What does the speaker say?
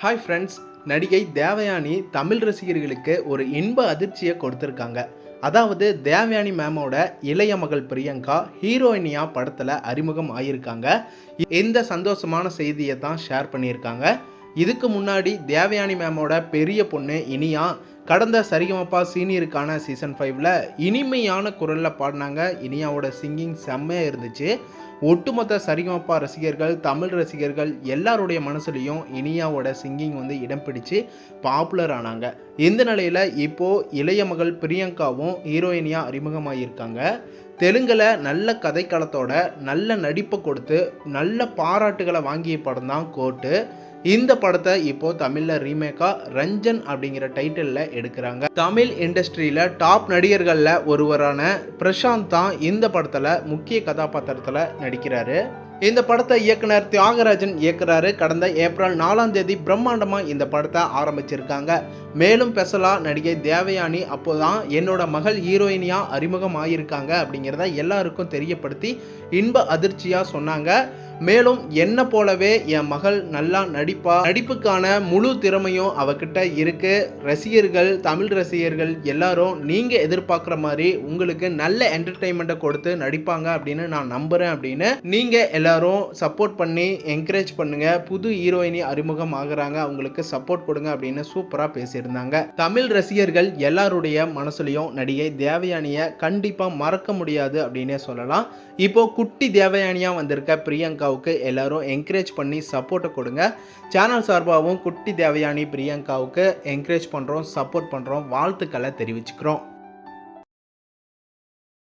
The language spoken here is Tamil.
ஹாய் ஃப்ரெண்ட்ஸ், நடிகை தேவயானி தமிழ் ரசிகர்களுக்கு ஒரு இன்ப அதிர்ச்சியை கொடுத்துருக்காங்க. அதாவது தேவயானி மேமோட இளைய மகள் பிரியங்கா ஹீரோயினியா படத்தில் அறிமுகம் ஆகியிருக்காங்க. இந்த சந்தோஷமான செய்தியை தான் ஷேர் பண்ணியிருக்காங்க. இதுக்கு முன்னாடி தேவயானி மேமோட பெரிய பொண்ணு இனியா கடந்த சரிகமப்பா சீனியருக்கான சீசன் 5ல் இனிமையான குரலில் பாடினாங்க. இனியாவோட சிங்கிங் செம்மையாக இருந்துச்சு. ஒட்டுமொத்த சரிகமப்பா ரசிகர்கள், தமிழ் ரசிகர்கள் எல்லாருடைய மனசுலையும் இனியாவோட சிங்கிங் இடம் பிடிச்சு பாப்புலர் ஆனாங்க. இந்த நிலையில் இப்போது இளைய மகள் பிரியங்காவும் ஹீரோயினியாக அறிமுகமாகியிருக்காங்க. தெலுங்கில் நல்ல கதைக்களத்தோட நல்ல நடிப்பை கொடுத்து நல்ல பாராட்டுகளை வாங்கிய படம் தான் கோர்ட்டு. இந்த படத்தை இப்போ தமிழில் ரீமேக்காக ரஞ்சன் அப்படிங்கிற டைட்டிலில் எடுக்கிறாங்க. தமிழ் இண்டஸ்ட்ரியில் டாப் நடிகர்களில் ஒருவரான பிரசாந்த் தான் இந்த படத்தில் முக்கிய கதாபாத்திரத்தில் நடிக்கிறாரு. இந்த படத்தை இயக்குனர் தியாகராஜன் இயக்குறாரு. கடந்த ஏப்ரல் 4ஆம் தேதி பிரம்மாண்டமாக இந்த படத்தை ஆரம்பிச்சிருக்காங்க. மேலும் ஸ்பெஷலாக நடிகை தேவயானி அப்போதான் என்னோட மகள் ஹீரோயினியாக அறிமுகம் ஆகியிருக்காங்க அப்படிங்கிறத எல்லாருக்கும் தெரியப்படுத்தி இன்ப அதிர்ச்சியாக சொன்னாங்க. மேலும் என்ன போலவே என் மகள் நல்லா நடிப்புக்கான முழு திறமையும் அவகிட்ட இருக்கு. ரசிகர்கள், தமிழ் ரசிகர்கள் எல்லாரும் நீங்கள் எதிர்பார்க்குற மாதிரி உங்களுக்கு நல்ல என்டர்டெயின்மெண்ட்டை கொடுத்து நடிப்பாங்க அப்படின்னு நான் நம்புகிறேன் அப்படின்னு நீங்கள் எல்லாரும் சப்போர்ட் பண்ணி என்கரேஜ் பண்ணுங்க. புது ஹீரோயினி அறிமுகம் ஆகுறாங்க, அவங்களுக்கு சப்போர்ட் கொடுங்க அப்படின்னு சூப்பராக பேசியிருந்தாங்க. தமிழ் ரசிகர்கள் எல்லாருடைய மனசுலையும் நடிகை தேவயானியை கண்டிப்பாக மறக்க முடியாது அப்படின்னே சொல்லலாம். இப்போ குட்டி தேவயானியாக வந்திருக்க பிரியங்காவுக்கு எல்லாரும் என்கரேஜ் பண்ணி சப்போர்ட்டை கொடுங்க. சேனல் சார்பாகவும் குட்டி தேவயானி பிரியங்காவுக்கு என்கரேஜ் பண்ணுறோம், சப்போர்ட் பண்ணுறோம், வாழ்த்துக்களை தெரிவிச்சுக்கிறோம்.